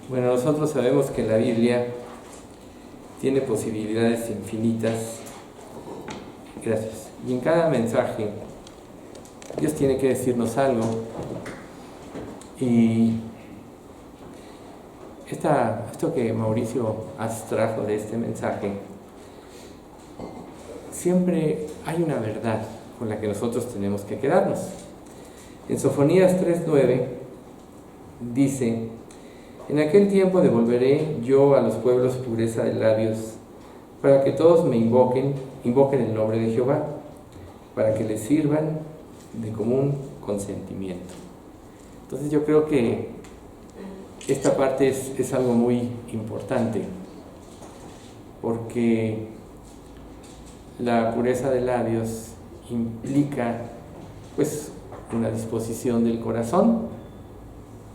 Bueno, nosotros sabemos que la Biblia tiene posibilidades infinitas. Gracias. Y en cada mensaje Dios tiene que decirnos algo. Y esto que Mauricio abstrajo de este mensaje, siempre hay una verdad con la que nosotros tenemos que quedarnos. En Sofonías 3:9 dice: en aquel tiempo devolveré yo a los pueblos pureza de labios, para que todos me invoquen el nombre de Jehová, para que les sirvan de común consentimiento. Entonces yo creo que esta parte es algo muy importante, porque la pureza de labios implica pues una disposición del corazón,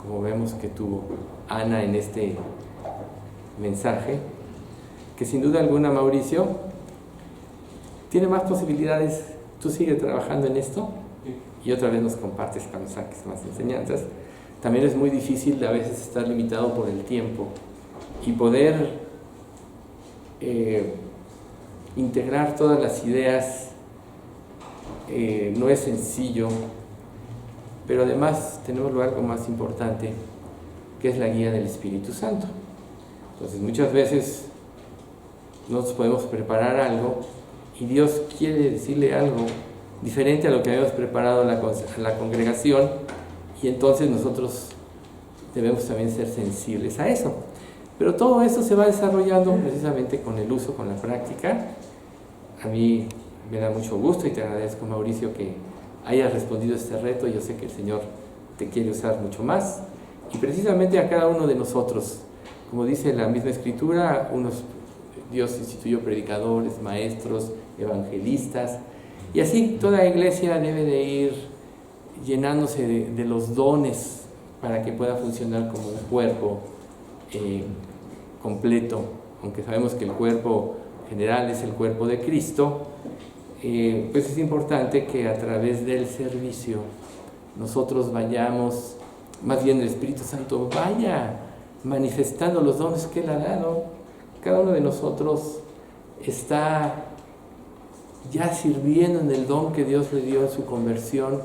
como vemos que tuvo Ana en este mensaje, que sin duda alguna, Mauricio, tiene más posibilidades. Tú sigues trabajando en esto y otra vez nos compartes cuando saques más enseñanzas. También es muy difícil a veces estar limitado por el tiempo y poder integrar todas las ideas. No es sencillo, pero además tenemos algo más importante, que es la guía del Espíritu Santo. Entonces muchas veces nos podemos preparar algo y Dios quiere decirle algo diferente a lo que habíamos preparado a la congregación, y entonces nosotros debemos también ser sensibles a eso. Pero todo eso se va desarrollando precisamente con el uso, con la práctica. A mí me da mucho gusto y te agradezco, Mauricio, que hayas respondido a este reto. Yo sé que el Señor te quiere usar mucho más, y precisamente a cada uno de nosotros, como dice la misma Escritura, Dios instituyó predicadores, maestros, evangelistas, y así toda iglesia debe de ir llenándose de los dones para que pueda funcionar como un cuerpo completo. Aunque sabemos que el cuerpo general es el cuerpo de Cristo, pues es importante que a través del servicio nosotros vayamos, más bien el Espíritu Santo vaya manifestando los dones que Él ha dado. Cada uno de nosotros está ya sirviendo en el don que Dios le dio en su conversión,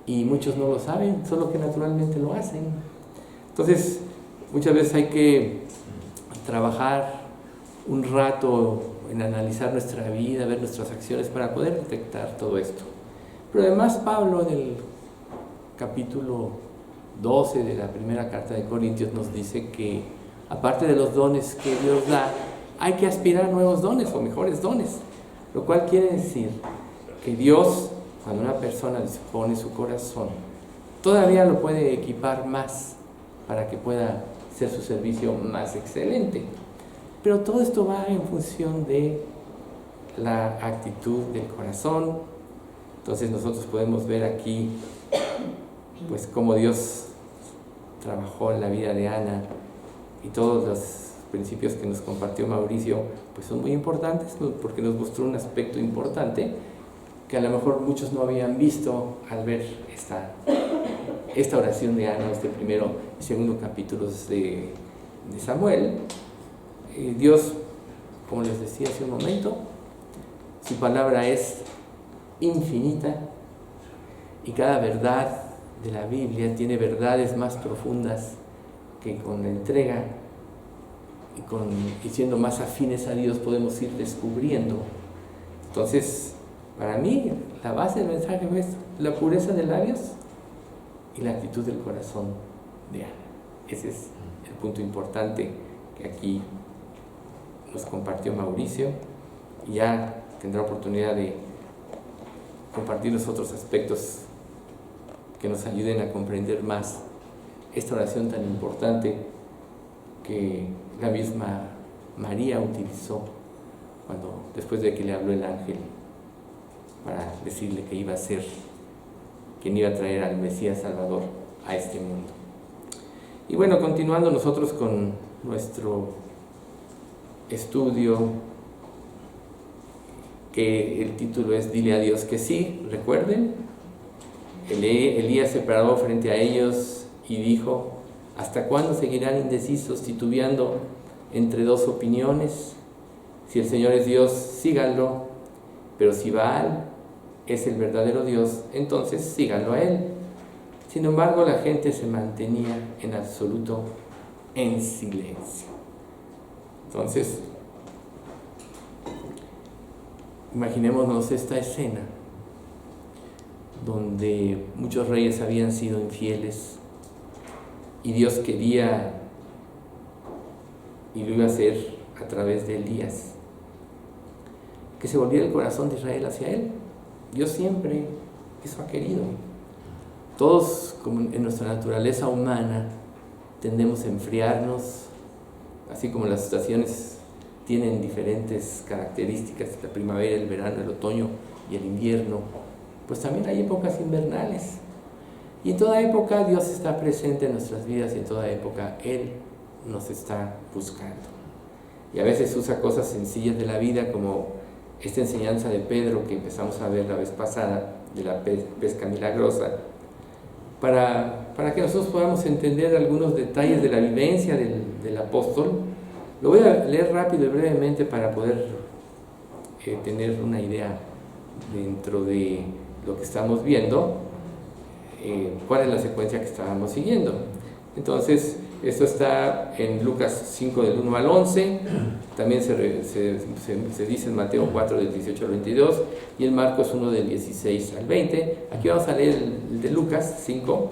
y muchos no lo saben, solo que naturalmente lo hacen. Entonces muchas veces hay que trabajar un rato en analizar nuestra vida, ver nuestras acciones para poder detectar todo esto. Pero además Pablo, en el capítulo 12 de la primera carta de Corintios, nos dice que aparte de los dones que Dios da, hay que aspirar a nuevos dones o mejores dones, lo cual quiere decir que Dios, cuando una persona dispone su corazón, todavía lo puede equipar más para que pueda ser su servicio más excelente. Pero todo esto va en función de la actitud del corazón. Entonces nosotros podemos ver aquí pues cómo Dios trabajó en la vida de Ana, y todos los principios que nos compartió Mauricio pues son muy importantes, porque nos mostró un aspecto importante que a lo mejor muchos no habían visto al ver esta oración de Ana, este primero y segundo capítulos de Samuel. Dios, como les decía hace un momento, su palabra es infinita, y cada verdad de la Biblia tiene verdades más profundas que con la entrega y siendo más afines a Dios podemos ir descubriendo. Entonces, para mí, la base del mensaje es la pureza de labios y la actitud del corazón de Ana. Ese es el punto importante que aquí nos compartió Mauricio, y ya tendrá oportunidad de compartir los otros aspectos que nos ayuden a comprender más esta oración tan importante que la misma María utilizó después de que le habló el ángel para decirle que iba a ser quien iba a traer al Mesías Salvador a este mundo. Y bueno, continuando nosotros con nuestro estudio, que el título es Dile a Dios que sí. Recuerden, Elías se paró frente a ellos y dijo: ¿Hasta cuándo seguirán indecisos, titubeando entre dos opiniones? Si el Señor es Dios, síganlo, pero si Baal es el verdadero Dios, entonces síganlo a él. Sin embargo, la gente se mantenía en absoluto en silencio. Entonces, imaginémonos esta escena donde muchos reyes habían sido infieles y Dios quería, y lo iba a hacer a través de Elías, que se volviera el corazón de Israel hacia él. Dios siempre eso ha querido. Todos, como en nuestra naturaleza humana, tendemos a enfriarnos, así como las estaciones tienen diferentes características, la primavera, el verano, el otoño y el invierno, pues también hay épocas invernales. Y en toda época Dios está presente en nuestras vidas y en toda época Él nos está buscando. Y a veces usa cosas sencillas de la vida, como esta enseñanza de Pedro que empezamos a ver la vez pasada, de la pesca milagrosa, para que nosotros podamos entender algunos detalles de la vivencia del apóstol. Lo voy a leer rápido y brevemente para poder tener una idea dentro de lo que estamos viendo, cuál es la secuencia que estábamos siguiendo. Entonces, esto está en Lucas 5 del 1 al 11, también se dice en Mateo 4 del 18 al 22 y en Marcos 1 del 16 al 20. Aquí vamos a leer el de Lucas 5.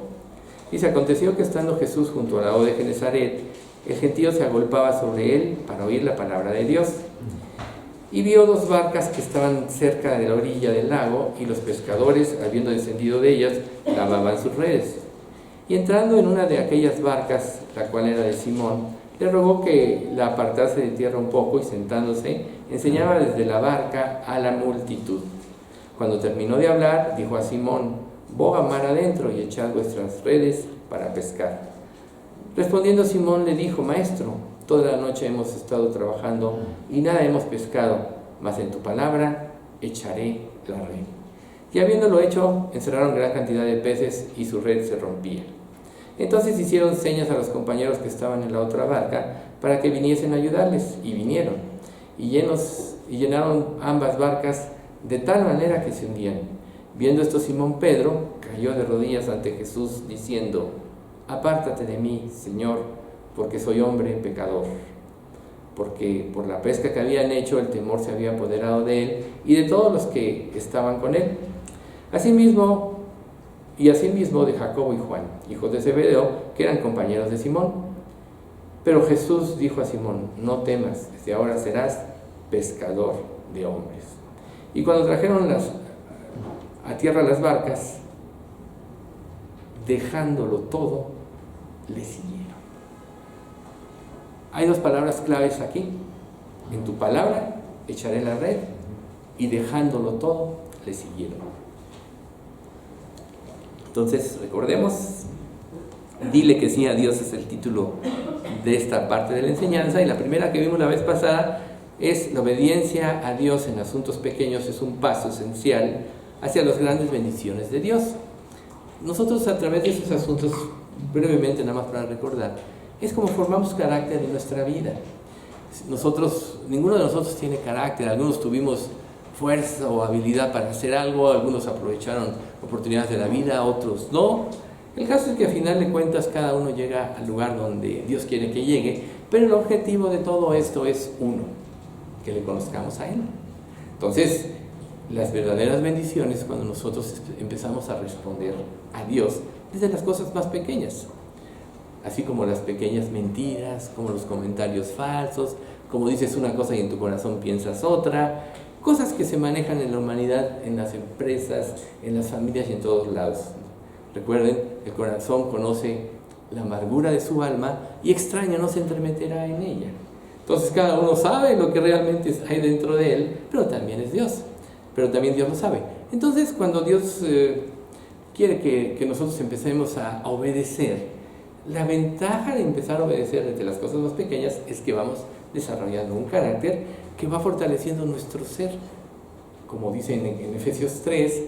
Dice: aconteció que estando Jesús junto al lago de Genezaret, el gentío se agolpaba sobre él para oír la palabra de Dios. Y vio dos barcas que estaban cerca de la orilla del lago, y los pescadores, habiendo descendido de ellas, lavaban sus redes. Y entrando en una de aquellas barcas, la cual era de Simón, le rogó que la apartase de tierra un poco, y sentándose, enseñaba desde la barca a la multitud. Cuando terminó de hablar, dijo a Simón: boga mar adentro y echad vuestras redes para pescar. Respondiendo Simón le dijo: Maestro, toda la noche hemos estado trabajando y nada hemos pescado, mas en tu palabra echaré la red. Y habiéndolo hecho, encerraron gran cantidad de peces y su red se rompía. Entonces hicieron señas a los compañeros que estaban en la otra barca para que viniesen a ayudarles, y vinieron, y llenaron ambas barcas de tal manera que se hundían. Viendo esto, Simón Pedro cayó de rodillas ante Jesús, diciendo: apártate de mí, Señor, porque soy hombre pecador. Porque por la pesca que habían hecho, el temor se había apoderado de él y de todos los que estaban con él. Asimismo de Jacobo y Juan, hijos de Zebedeo, que eran compañeros de Simón. Pero Jesús dijo a Simón: no temas, desde ahora serás pescador de hombres. Y cuando trajeron a tierra las barcas, dejándolo todo, le siguieron. Hay dos palabras claves aquí: en tu palabra echaré la red, y dejándolo todo, le siguieron. Entonces, recordemos, dile que sí a Dios es el título de esta parte de la enseñanza, y la primera que vimos la vez pasada es: la obediencia a Dios en asuntos pequeños es un paso esencial hacia las grandes bendiciones de Dios. Nosotros, a través de esos asuntos, brevemente, nada más para recordar, es como formamos carácter en nuestra vida. Ninguno de nosotros tiene carácter. Algunos tuvimos fuerza o habilidad para hacer algo, algunos aprovecharon oportunidades de la vida, otros no. El caso es que, a final de cuentas, cada uno llega al lugar donde Dios quiere que llegue, pero el objetivo de todo esto es uno: que le conozcamos a Él. Entonces, las verdaderas bendiciones, cuando nosotros empezamos a responder a Dios desde las cosas más pequeñas, así como las pequeñas mentiras, como los comentarios falsos, como dices una cosa y en tu corazón piensas otra, cosas que se manejan en la humanidad, en las empresas, en las familias y en todos lados. Recuerden, el corazón conoce la amargura de su alma, y extraño no se entremeterá en ella. Entonces, cada uno sabe lo que realmente hay dentro de él, pero también es Dios. Pero también Dios lo sabe. Entonces, cuando Dios quiere que nosotros empecemos a obedecer, la ventaja de empezar a obedecer desde las cosas más pequeñas es que vamos desarrollando un carácter que va fortaleciendo nuestro ser, como dice en Efesios 3,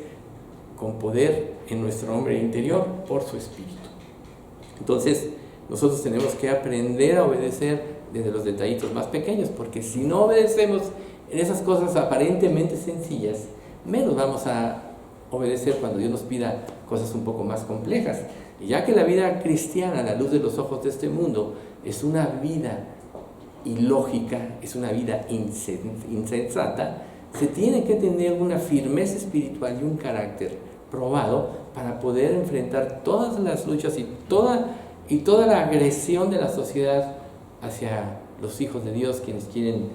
con poder en nuestro hombre interior por su espíritu. Entonces, nosotros tenemos que aprender a obedecer desde los detallitos más pequeños, porque si no obedecemos en esas cosas aparentemente sencillas, menos vamos a obedecer cuando Dios nos pida cosas un poco más complejas. Y ya que la vida cristiana, a la luz de los ojos de este mundo, es una vida ilógica, es una vida insensata, se tiene que tener una firmeza espiritual y un carácter probado para poder enfrentar todas las luchas y toda la agresión de la sociedad hacia los hijos de Dios, quienes quieren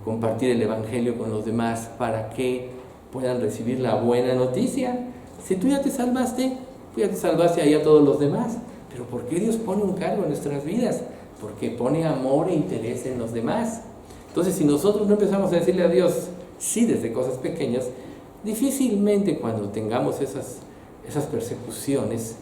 compartir el Evangelio con los demás para que puedan recibir la buena noticia. Si tú ya te salvaste, tú ya te salvaste ahí a todos los demás. Pero ¿por qué Dios pone un cargo en nuestras vidas? Porque pone amor e interés en los demás. Entonces, si nosotros no empezamos a decirle a Dios sí desde cosas pequeñas, difícilmente cuando tengamos esas persecuciones,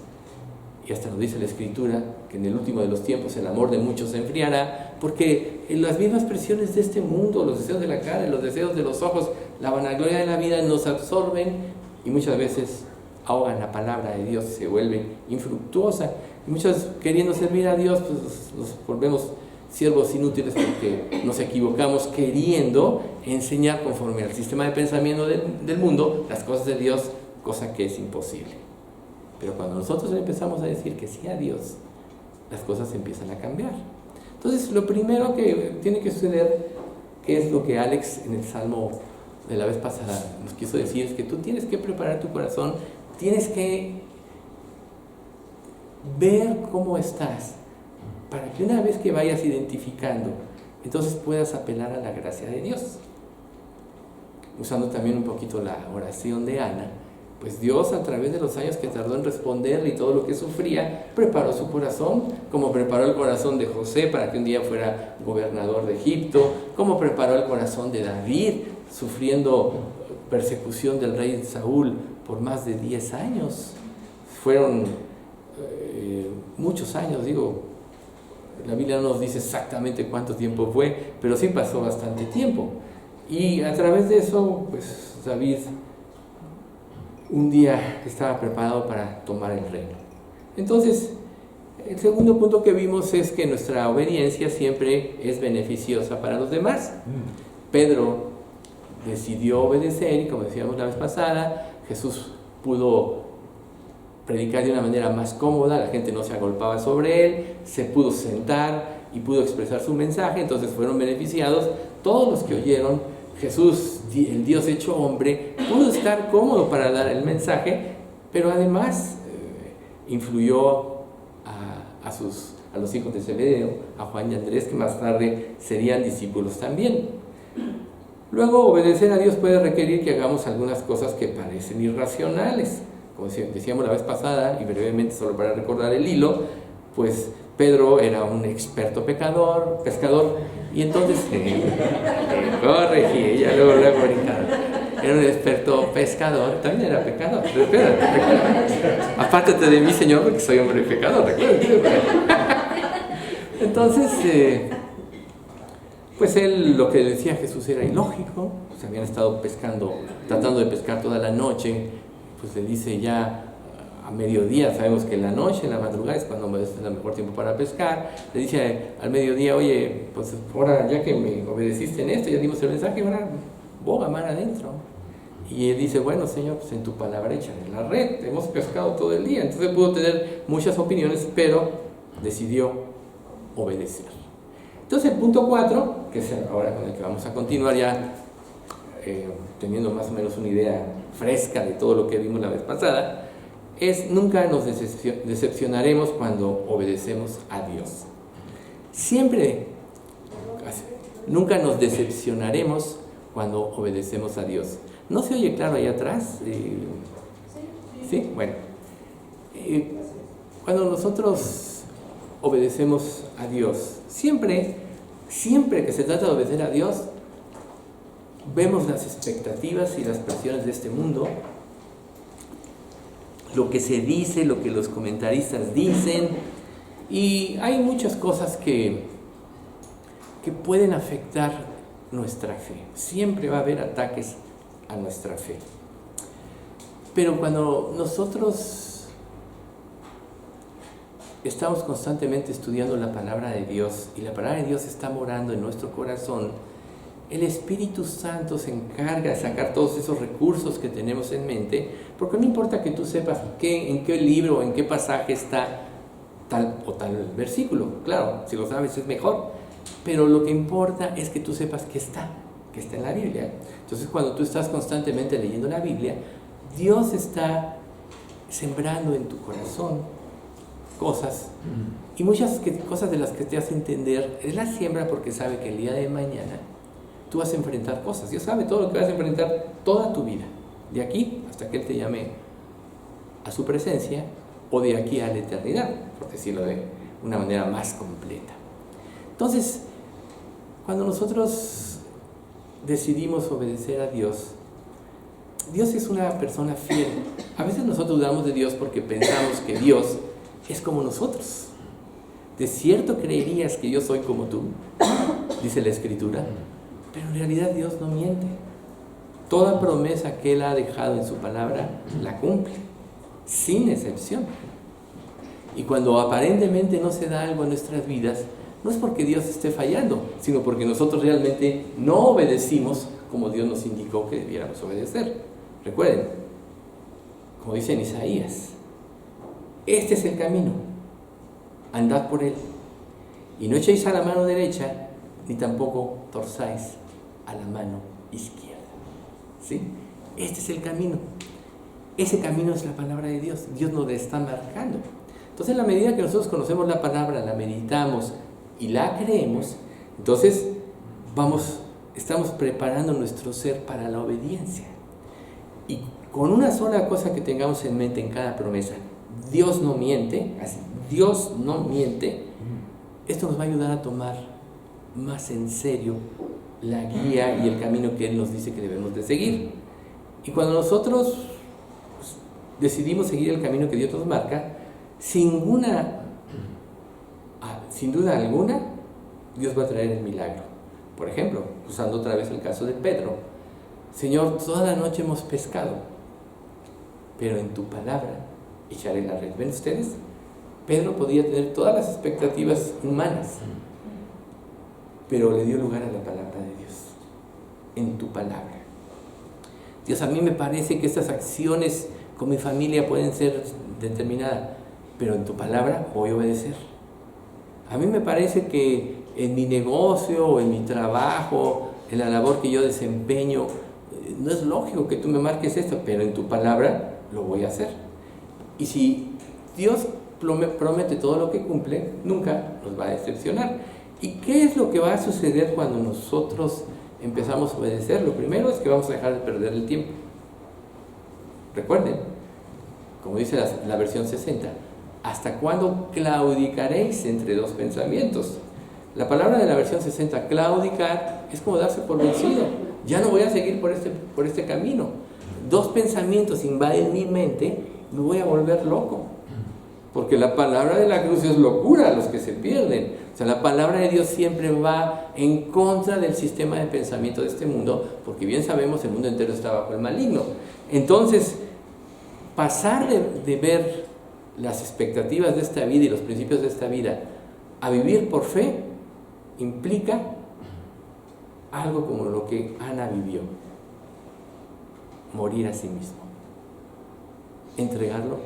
y hasta lo dice la Escritura, que en el último de los tiempos el amor de muchos se enfriará, porque en las mismas presiones de este mundo, los deseos de la carne, los deseos de los ojos, la vanagloria de la vida nos absorben y muchas veces ahogan la palabra de Dios, se vuelve infructuosa. Y muchos, queriendo servir a Dios, pues nos volvemos siervos inútiles porque nos equivocamos queriendo enseñar conforme al sistema de pensamiento del mundo las cosas de Dios, cosa que es imposible. Pero cuando nosotros empezamos a decir que sí a Dios, las cosas empiezan a cambiar. Entonces, lo primero que tiene que suceder, que es lo que Alex en el Salmo de la vez pasada nos quiso decir, es que tú tienes que preparar tu corazón, tienes que ver cómo estás, para que una vez que vayas identificando, entonces puedas apelar a la gracia de Dios. Usando también un poquito la oración de Ana, pues Dios, a través de los años que tardó en responderle y todo lo que sufría, preparó su corazón, como preparó el corazón de José para que un día fuera gobernador de Egipto, como preparó el corazón de David, sufriendo persecución del rey Saúl por más de 10 años. Fueron muchos años, la Biblia no nos dice exactamente cuánto tiempo fue, pero sí pasó bastante tiempo. Y a través de eso, pues David un día estaba preparado para tomar el reino. Entonces, el segundo punto que vimos es que nuestra obediencia siempre es beneficiosa para los demás. Pedro decidió obedecer y, como decíamos la vez pasada, Jesús pudo predicar de una manera más cómoda, la gente no se agolpaba sobre él, se pudo sentar y pudo expresar su mensaje, entonces fueron beneficiados todos los que oyeron. Jesús, el Dios hecho hombre, pudo estar cómodo para dar el mensaje, pero además influyó a los hijos de Zebedeo, a Juan y Andrés, que más tarde serían discípulos también. Luego, obedecer a Dios puede requerir que hagamos algunas cosas que parecen irracionales. Como decíamos la vez pasada, y brevemente solo para recordar el hilo, pues Pedro era un experto pescador, y entonces corregí, ya luego era un experto pescador, también era pecador. Apártate de mí, Señor, porque soy hombre pecador. Entonces, pues él, lo que decía Jesús era ilógico. Se habían estado tratando de pescar toda la noche, pues le dice ya a mediodía, sabemos que en la noche, en la madrugada es cuando es el mejor tiempo para pescar. Le dice al mediodía, oye, pues ahora ya que me obedeciste en esto, ya dimos el mensaje, ahora boga mar adentro. Y él dice, bueno, Señor, pues en tu palabra echaré la red, hemos pescado todo el día. Entonces pudo tener muchas opiniones, pero decidió obedecer. Entonces el punto 4, que es ahora con el que vamos a continuar ya, teniendo más o menos una idea fresca de todo lo que vimos la vez pasada, es nunca nos decepcionaremos cuando obedecemos a Dios. Nunca nos decepcionaremos cuando obedecemos a Dios. ¿No se oye claro ahí atrás? ¿Sí? Bueno. Cuando nosotros obedecemos a Dios, siempre que se trata de obedecer a Dios, vemos las expectativas y las presiones de este mundo, lo que se dice, lo que los comentaristas dicen, y hay muchas cosas que pueden afectar nuestra fe. Siempre va a haber ataques a nuestra fe. Pero cuando nosotros estamos constantemente estudiando la palabra de Dios y la palabra de Dios está morando en nuestro corazón, el Espíritu Santo se encarga de sacar todos esos recursos que tenemos en mente, porque no importa que tú sepas en qué libro o en qué pasaje está tal o tal versículo. Claro, si lo sabes es mejor, pero lo que importa es que tú sepas que está en la Biblia. Entonces, cuando tú estás constantemente leyendo la Biblia, Dios está sembrando en tu corazón cosas, y muchas cosas de las que te hace entender, es la siembra porque sabe que el día de mañana tú vas a enfrentar cosas. Dios sabe todo lo que vas a enfrentar toda tu vida, de aquí hasta que Él te llame a su presencia, o de aquí a la eternidad, por decirlo de una manera más completa. Entonces, cuando nosotros decidimos obedecer a Dios, Dios es una persona fiel. A veces nosotros dudamos de Dios porque pensamos que Dios es como nosotros. ¿De cierto creerías que yo soy como tú?, dice la Escritura. Pero en realidad Dios no miente. Toda promesa que Él ha dejado en su palabra la cumple, sin excepción. Y cuando aparentemente no se da algo en nuestras vidas, no es porque Dios esté fallando, sino porque nosotros realmente no obedecimos como Dios nos indicó que debiéramos obedecer. Recuerden, como dice en Isaías, este es el camino, andad por él, y no echéis a la mano derecha, ni tampoco torzáis a la mano izquierda. ¿Sí? Este es el camino. Ese camino es la palabra de Dios. Dios nos la está marcando. Entonces, en la medida que nosotros conocemos la palabra, la meditamos y la creemos, entonces estamos preparando nuestro ser para la obediencia. Y con una sola cosa que tengamos en mente en cada promesa: Dios no miente, así, Dios no miente. Esto nos va a ayudar a tomar más en serio la guía y el camino que Él nos dice que debemos de seguir. Y cuando nosotros decidimos seguir el camino que Dios nos marca, sin duda alguna, Dios va a traer el milagro. Por ejemplo, usando otra vez el caso de Pedro: Señor, toda la noche hemos pescado, pero en tu palabra echaré la red. ¿Ven ustedes? Pedro podía tener todas las expectativas humanas, pero le dio lugar a la palabra de Dios. En tu palabra. Dios, a mí me parece que estas acciones con mi familia pueden ser determinadas, pero en tu palabra voy a obedecer. A mí me parece que en mi negocio o en mi trabajo, en la labor que yo desempeño, no es lógico que tú me marques esto, pero en tu palabra lo voy a hacer. Y si Dios promete todo lo que cumple, nunca nos va a decepcionar. ¿Y qué es lo que va a suceder cuando nosotros empezamos a obedecer? Lo primero es que vamos a dejar de perder el tiempo. Recuerden, como dice la versión 60, ¿hasta cuándo claudicaréis entre dos pensamientos? La palabra de la versión 60, claudicar, es como darse por vencido. Ya no voy a seguir por este camino. Dos pensamientos invaden mi mente, me voy a volver loco. Porque la palabra de la cruz es locura a los que se pierden. O sea, la palabra de Dios siempre va en contra del sistema de pensamiento de este mundo, porque bien sabemos el mundo entero está bajo el maligno. Entonces, pasar de ver las expectativas de esta vida y los principios de esta vida a vivir por fe implica algo como lo que Ana vivió: morir a sí mismo, entregarlo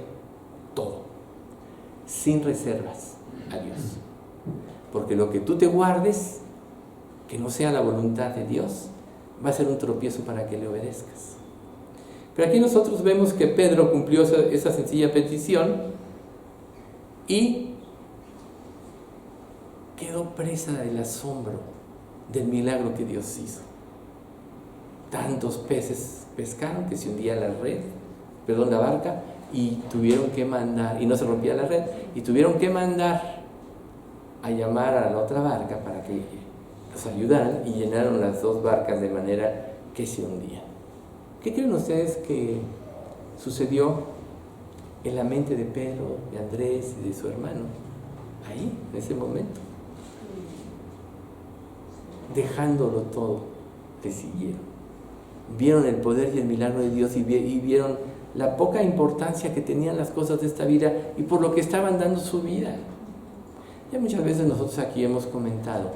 todo, sin reservas a Dios. Porque lo que tú te guardes, que no sea la voluntad de Dios, va a ser un tropiezo para que le obedezcas. Pero aquí nosotros vemos que Pedro cumplió esa sencilla petición y quedó presa del asombro del milagro que Dios hizo. Tantos peces pescaron que se hundía la barca, y tuvieron que mandar, y no se rompía la red, y tuvieron que mandar a llamar a la otra barca para que los ayudaran, y llenaron las dos barcas de manera que se hundían. ¿Qué creen ustedes que sucedió en la mente de Pedro, de Andrés y de su hermano? Ahí, en ese momento, dejándolo todo, le siguieron. Vieron el poder y el milagro de Dios y vieron la poca importancia que tenían las cosas de esta vida y por lo que estaban dando su vida. Ya muchas veces nosotros aquí hemos comentado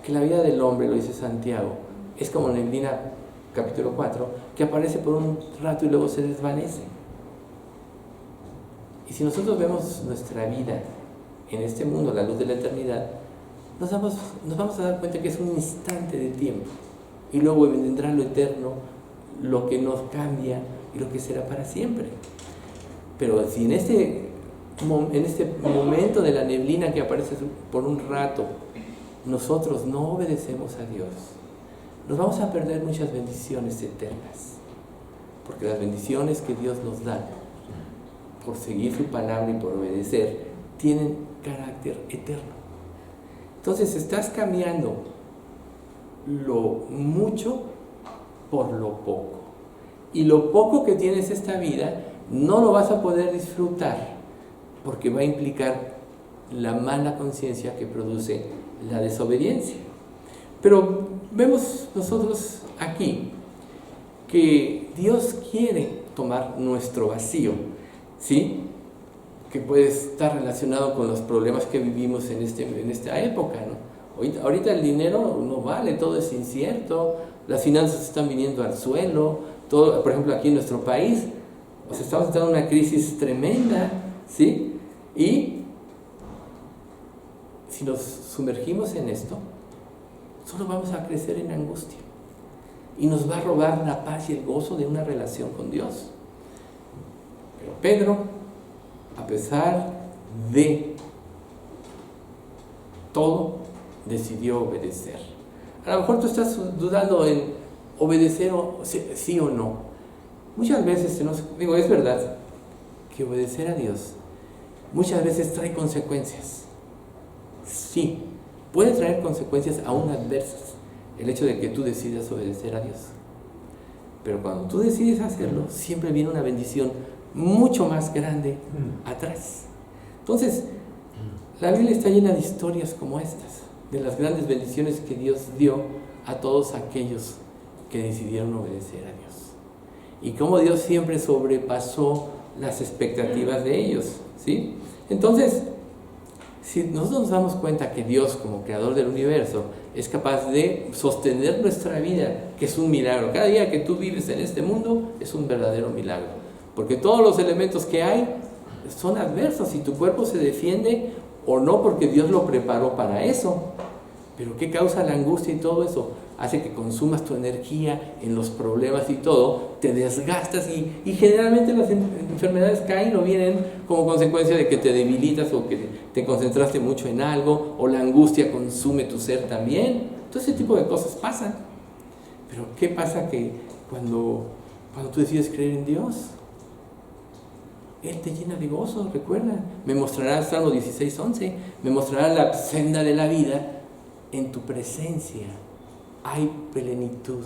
que la vida del hombre, lo dice Santiago, es como neblina, capítulo 4, que aparece por un rato y luego se desvanece. Y si nosotros vemos nuestra vida en este mundo, la luz de la eternidad, nos vamos a dar cuenta que es un instante de tiempo y luego vendrá lo eterno, lo que nos cambia y lo que será para siempre. Pero si en este momento de la neblina que aparece por un rato, nosotros no obedecemos a Dios, nos vamos a perder muchas bendiciones eternas, porque las bendiciones que Dios nos da por seguir su palabra y por obedecer tienen carácter eterno. Entonces estás cambiando lo mucho por lo poco, y lo poco que tienes esta vida no lo vas a poder disfrutar porque va a implicar la mala conciencia que produce la desobediencia. Pero vemos nosotros aquí que Dios quiere tomar nuestro vacío, ¿sí? Que puede estar relacionado con los problemas que vivimos en esta época, ¿no? Ahorita el dinero no vale, todo es incierto, las finanzas están viniendo al suelo, todo, por ejemplo aquí en nuestro país, pues estamos entrando en una crisis tremenda, ¿sí? Y si nos sumergimos en esto, solo vamos a crecer en angustia y nos va a robar la paz y el gozo de una relación con Dios. Pero Pedro, a pesar de todo, decidió obedecer. A lo mejor tú estás dudando en obedecer sí o no. Muchas veces, es verdad que obedecer a Dios muchas veces trae consecuencias. Sí, puede traer consecuencias aún adversas el hecho de que tú decidas obedecer a Dios. Pero cuando tú decides hacerlo, siempre viene una bendición mucho más grande atrás. Entonces, la Biblia está llena de historias como estas, de las grandes bendiciones que Dios dio a todos aquellos que decidieron obedecer a Dios. Y cómo Dios siempre sobrepasó las expectativas de ellos, ¿sí? Entonces, si nosotros nos damos cuenta que Dios, como creador del universo, es capaz de sostener nuestra vida, que es un milagro. Cada día que tú vives en este mundo es un verdadero milagro, porque todos los elementos que hay son adversos y tu cuerpo se defiende o no porque Dios lo preparó para eso. Pero ¿qué causa la angustia y todo eso? Hace que consumas tu energía en los problemas y todo, te desgastas y generalmente las enfermedades caen o vienen como consecuencia de que te debilitas o que te concentraste mucho en algo, o la angustia consume tu ser también. Todo ese tipo de cosas pasan. Pero ¿qué pasa que cuando tú decides creer en Dios? Él te llena de gozo, recuerda. Me mostrará, Salmo 16:11, me mostrará la senda de la vida. En tu presencia hay plenitud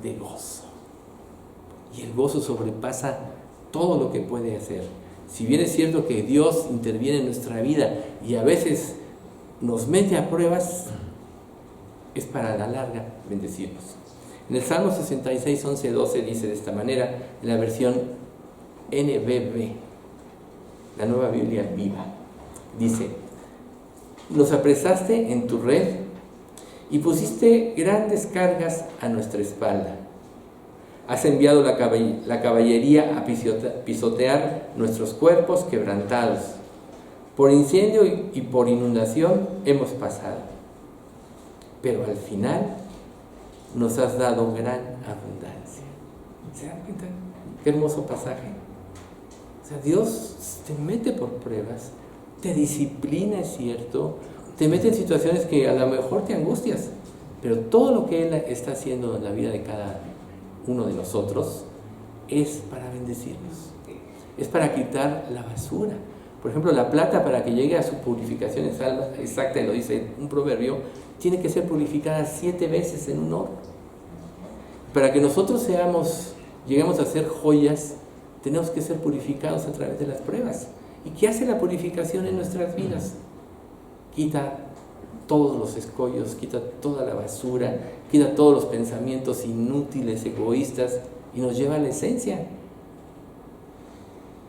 de gozo. Y el gozo sobrepasa todo lo que puede hacer. Si bien es cierto que Dios interviene en nuestra vida y a veces nos mete a pruebas, es para la larga bendecirnos. En el Salmo 66:11-12 dice de esta manera, en la versión NBB, la Nueva Biblia Viva, dice: nos apresaste en tu red y pusiste grandes cargas a nuestra espalda. Has enviado la caballería a pisotear nuestros cuerpos quebrantados. Por incendio y por inundación hemos pasado, pero al final nos has dado gran abundancia. ¿Se dan cuenta? Qué hermoso pasaje. O sea, Dios te mete por pruebas, te disciplina, es cierto, te mete en situaciones que a lo mejor te angustias, pero todo lo que Él está haciendo en la vida de cada uno de nosotros es para bendecirnos, es para quitar la basura. Por ejemplo, la plata, para que llegue a su purificación exacta, y lo dice un proverbio, tiene que ser purificada 7 veces en un horno. Para que nosotros lleguemos a ser joyas, tenemos que ser purificados a través de las pruebas. ¿Y qué hace la purificación en nuestras vidas? Quita todos los escollos, quita toda la basura, quita todos los pensamientos inútiles, egoístas, y nos lleva a la esencia.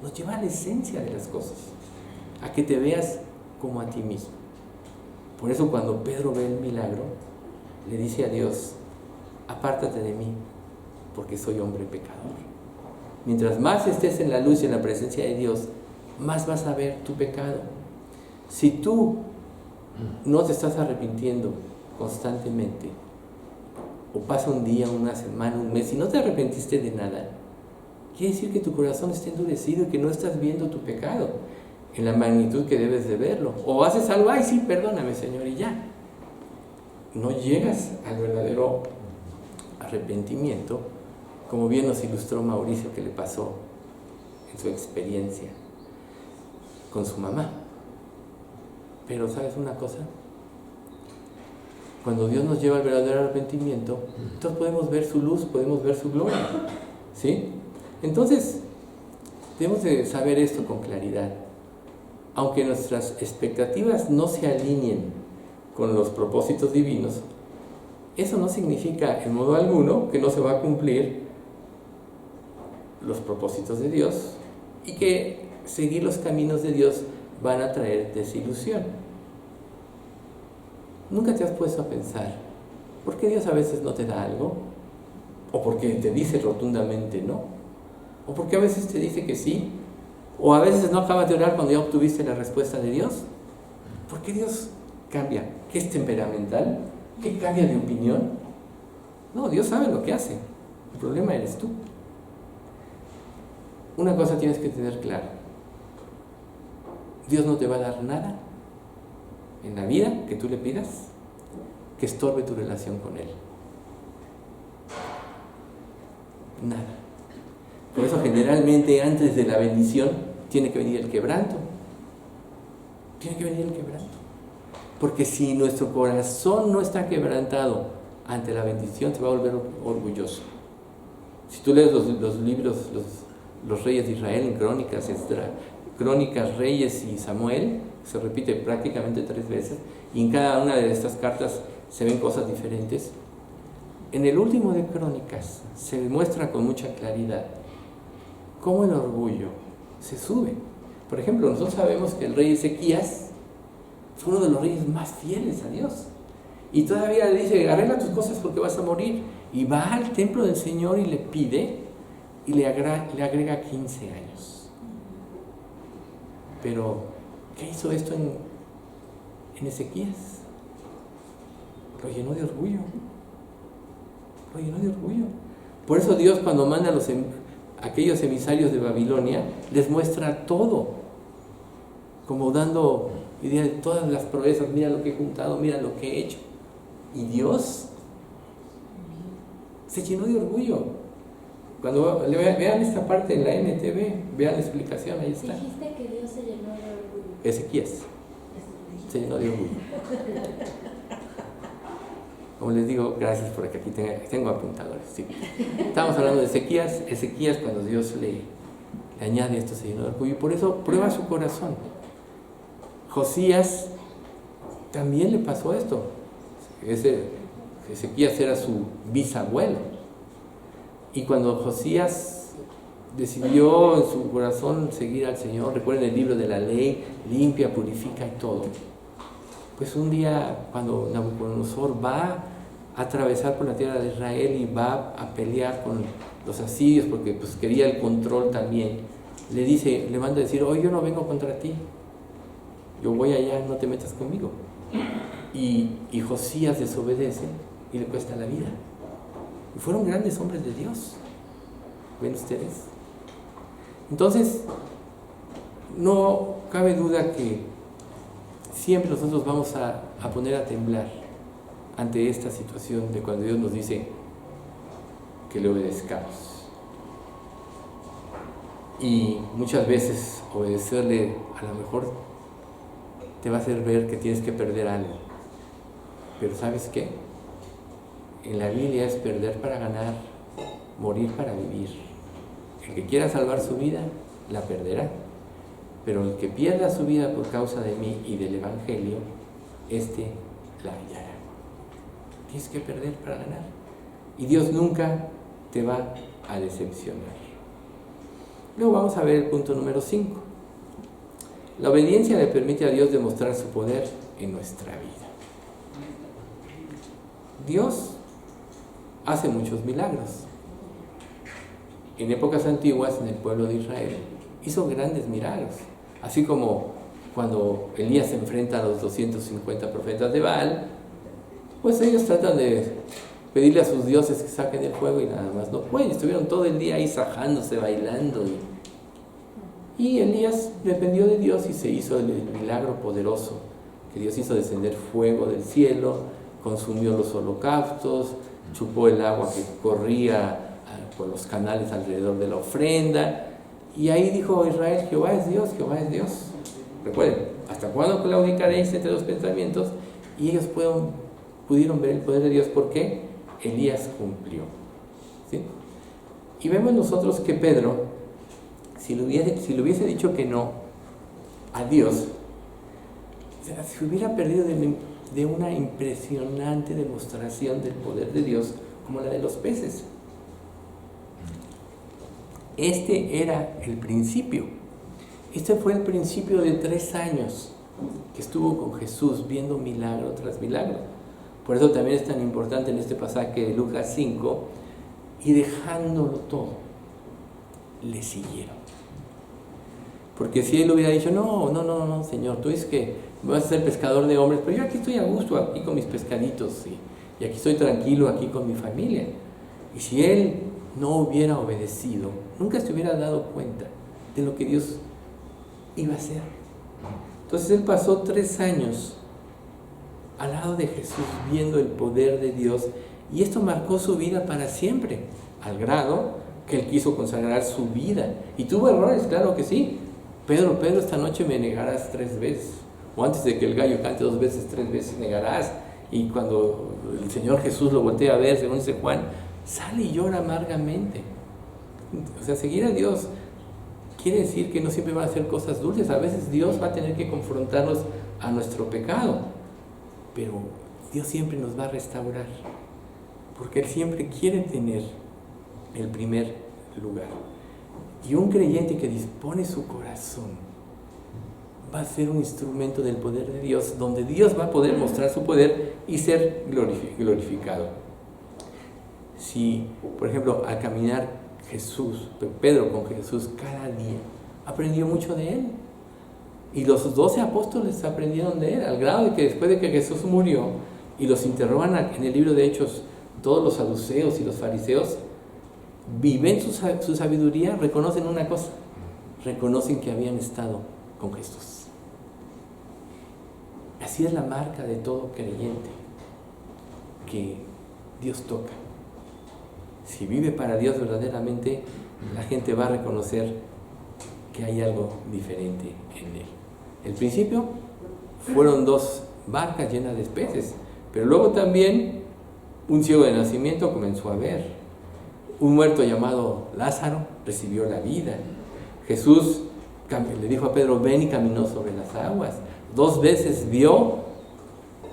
nos lleva a la esencia de las cosas, a que te veas como a ti mismo. Por eso cuando Pedro ve el milagro, le dice a Dios, apártate de mí, porque soy hombre pecador. Mientras más estés en la luz y en la presencia de Dios, más vas a ver tu pecado. Si tú no te estás arrepintiendo constantemente, o pasa un día, una semana, un mes, y no te arrepentiste de nada, quiere decir que tu corazón está endurecido y que no estás viendo tu pecado en la magnitud que debes de verlo. O haces algo, ay sí, perdóname Señor, y ya. No llegas al verdadero arrepentimiento, como bien nos ilustró Mauricio que le pasó en su experiencia con su mamá. Pero ¿sabes una cosa? Cuando Dios nos lleva al verdadero arrepentimiento, entonces podemos ver su luz, podemos ver su gloria, ¿sí? Entonces, debemos de saber esto con claridad. Aunque nuestras expectativas no se alineen con los propósitos divinos, eso no significa en modo alguno que no se va a cumplir los propósitos de Dios y que seguir los caminos de Dios van a traer desilusión. ¿Nunca te has puesto a pensar por qué Dios a veces no te da algo? ¿O porque te dice rotundamente no? ¿O porque a veces te dice que sí? ¿O a veces no acabas de orar cuando ya obtuviste la respuesta de Dios? ¿Por qué Dios cambia? ¿Qué es temperamental? ¿Qué cambia de opinión? No, Dios sabe lo que hace. El problema eres tú. Una cosa tienes que tener claro. Dios no te va a dar nada en la vida que tú le pidas que estorbe tu relación con Él. Nada. Por eso generalmente antes de la bendición tiene que venir el quebranto. Tiene que venir el quebranto. Porque si nuestro corazón no está quebrantado ante la bendición, se va a volver orgulloso. Si tú lees los libros, los reyes de Israel en Crónicas, Crónicas, Reyes y Samuel, se repite prácticamente 3 veces, y en cada una de estas cartas se ven cosas diferentes. En el último de Crónicas se demuestra con mucha claridad cómo el orgullo se sube. Por ejemplo, nosotros sabemos que el rey Ezequías fue uno de los reyes más fieles a Dios. Y todavía le dice, arregla tus cosas porque vas a morir. Y va al templo del Señor y le pide, y le agrega 15 años. Pero, ¿qué hizo esto en Ezequías? Lo llenó de orgullo. Lo llenó de orgullo. Por eso Dios, cuando manda a aquellos emisarios de Babilonia, les muestra todo, como dando idea de todas las proezas. Mira lo que he juntado, mira lo que he hecho. Y Dios se llenó de orgullo. Cuando vean esta parte en la NTV, vean la explicación, ahí está. Dijiste que Dios se llenó de orgullo. Ezequías se llenó de orgullo. Como les digo, gracias porque aquí tengo apuntadores. Sí. Estamos hablando de Ezequías. Ezequías, cuando Dios le añade esto, se llenó de orgullo. Y por eso prueba su corazón. Josías también le pasó esto. Ezequías era su bisabuelo. Y cuando Josías decidió en su corazón seguir al Señor, recuerden el libro de la ley, limpia, purifica y todo. Pues un día, cuando Nabucodonosor va a atravesar por la tierra de Israel y va a pelear con los asirios, porque pues quería el control también, le manda a decir, hoy yo no vengo contra ti, yo voy allá, no te metas conmigo. Y Josías desobedece y le cuesta la vida. Y fueron grandes hombres de Dios. ¿Ven ustedes? Entonces, no cabe duda que siempre nosotros vamos a poner a temblar ante esta situación de cuando Dios nos dice que le obedezcamos. Y muchas veces obedecerle a lo mejor te va a hacer ver que tienes que perder algo. Pero ¿sabes qué? En la Biblia es perder para ganar, morir para vivir. El que quiera salvar su vida, la perderá. Pero el que pierda su vida por causa de mí y del Evangelio, la hallará. Tienes que perder para ganar. Y Dios nunca te va a decepcionar. Luego vamos a ver el punto número 5. La obediencia le permite a Dios demostrar su poder en nuestra vida. Dios hace muchos milagros. En épocas antiguas, en el pueblo de Israel, hizo grandes milagros. Así como cuando Elías se enfrenta a los 250 profetas de Baal, pues ellos tratan de pedirle a sus dioses que saquen el fuego y nada más no pueden. Estuvieron todo el día ahí sajándose, bailando. Y Elías dependió de Dios y se hizo el milagro poderoso, que Dios hizo descender fuego del cielo, consumió los holocaustos, chupó el agua que corría por los canales alrededor de la ofrenda. Y ahí dijo Israel: Jehová es Dios, Jehová es Dios. Recuerden, ¿hasta cuándo claudicaréis entre los pensamientos? Y ellos pudieron ver el poder de Dios porque Elías cumplió. ¿Sí? Y vemos nosotros que Pedro, si le hubiese dicho que no a Dios, se hubiera perdido de una impresionante demostración del poder de Dios como la de los peces. Este era el principio. Este fue el principio de 3 años que estuvo con Jesús viendo milagro tras milagro. Por eso también es tan importante en este pasaje de Lucas 5, y dejándolo todo, le siguieron. Porque si él hubiera dicho: no, Señor, tú dices que vas a ser pescador de hombres, pero yo aquí estoy a gusto, aquí con mis pescaditos, y aquí estoy tranquilo, aquí con mi familia. Y si él no hubiera obedecido, nunca se hubiera dado cuenta de lo que Dios iba a hacer. Entonces él pasó 3 años al lado de Jesús viendo el poder de Dios, y esto marcó su vida para siempre, al grado que él quiso consagrar su vida. Y tuvo errores, claro que sí. Pedro, esta noche me negarás 3 veces, o antes de que el gallo cante 2 veces, 3 veces negarás. Y cuando el Señor Jesús lo voltea a ver, según dice Juan, sale y llora amargamente. O sea, seguir a Dios quiere decir que no siempre van a hacer cosas dulces. A veces Dios va a tener que confrontarnos a nuestro pecado, pero Dios siempre nos va a restaurar, porque Él siempre quiere tener el primer lugar. Y un creyente que dispone su corazón va a ser un instrumento del poder de Dios, donde Dios va a poder mostrar su poder y ser glorificado. Si, por ejemplo, al caminar Pedro con Jesús cada día, aprendió mucho de él. Y los 12 apóstoles aprendieron de él, al grado de que después de que Jesús murió y los interrogan en el libro de Hechos, todos los saduceos y los fariseos viven su sabiduría, reconocen una cosa: reconocen que habían estado con Jesús. Así es la marca de todo creyente que Dios toca. Si vive para Dios verdaderamente, la gente va a reconocer que hay algo diferente en él. El principio fueron 2 barcas llenas de peces, pero luego también un ciego de nacimiento comenzó a ver. Un muerto llamado Lázaro recibió la vida. Jesús le dijo a Pedro: ven, y caminó sobre las aguas. 2 veces vio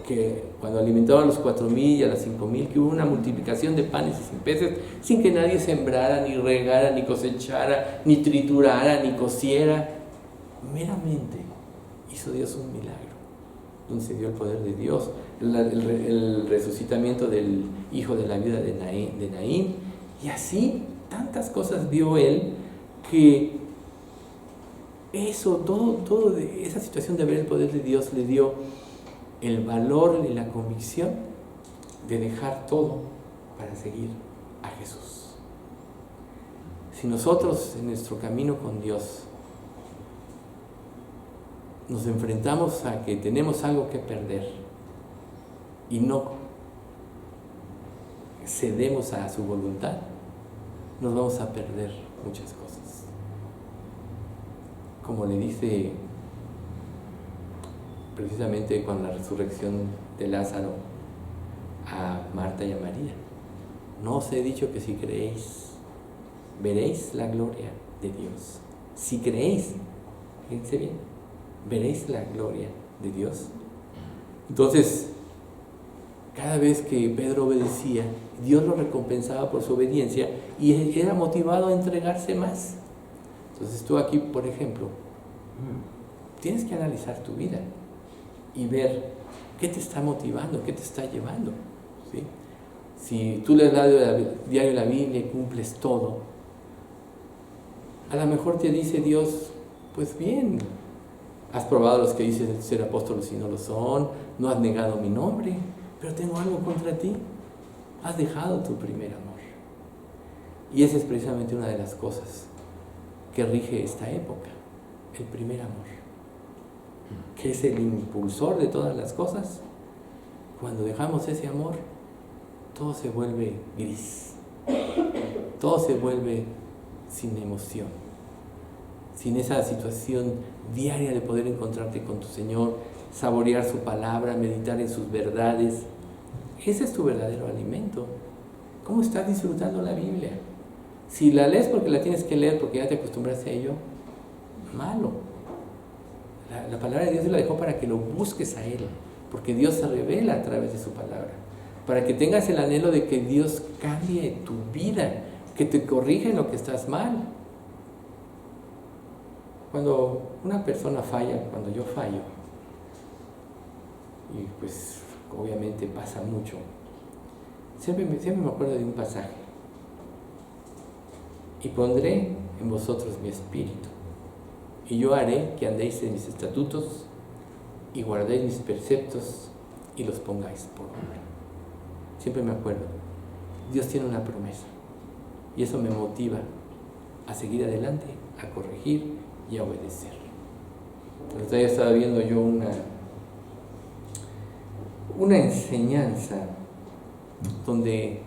que cuando alimentaban a los 4,000 y a las 5,000, que hubo una multiplicación de panes y sin peces, sin que nadie sembrara, ni regara, ni cosechara, ni triturara, ni cociera. Meramente hizo Dios un milagro, donde se dio el poder de Dios, el resucitamiento del hijo de la viuda de Naín, y así tantas cosas vio él, que todo de esa situación de ver el poder de Dios le dio el valor y la convicción de dejar todo para seguir a Jesús. Si nosotros en nuestro camino con Dios nos enfrentamos a que tenemos algo que perder y no cedemos a su voluntad, nos vamos a perder muchas cosas. Como le dice precisamente con la resurrección de Lázaro a Marta y a María: no os he dicho que si creéis, veréis la gloria de Dios. Si creéis, fíjense bien, veréis la gloria de Dios. Entonces, cada vez que Pedro obedecía, Dios lo recompensaba por su obediencia y era motivado a entregarse más. Entonces tú aquí, por ejemplo, tienes que analizar tu vida y ver qué te está motivando, qué te está llevando, ¿sí? Si tú lees diario la Biblia y cumples todo, a lo mejor te dice Dios, pues bien, has probado a los que dicen ser apóstoles y no lo son, no has negado mi nombre, pero tengo algo contra ti, has dejado tu primer amor. Y esa es precisamente una de las cosas que rige esta época, el primer amor, que es el impulsor de todas las cosas. Cuando dejamos ese amor, todo se vuelve gris, todo se vuelve sin emoción, sin esa situación diaria de poder encontrarte con tu Señor, saborear su palabra, meditar en sus verdades. Ese es tu verdadero alimento. ¿Cómo estás disfrutando la Biblia? Si la lees porque la tienes que leer, porque ya te acostumbraste a ello, malo. La palabra de Dios se la dejó para que lo busques a Él, porque Dios se revela a través de su palabra, para que tengas el anhelo de que Dios cambie tu vida, que te corrija en lo que estás mal. Cuando una persona falla, cuando yo fallo, y pues obviamente pasa mucho, siempre me acuerdo de un pasaje: y pondré en vosotros mi espíritu, y yo haré que andéis en mis estatutos, y guardéis mis preceptos, y los pongáis por obra. Siempre me acuerdo, Dios tiene una promesa, y eso me motiva a seguir adelante, a corregir y a obedecer. Entonces ya estaba viendo yo una enseñanza donde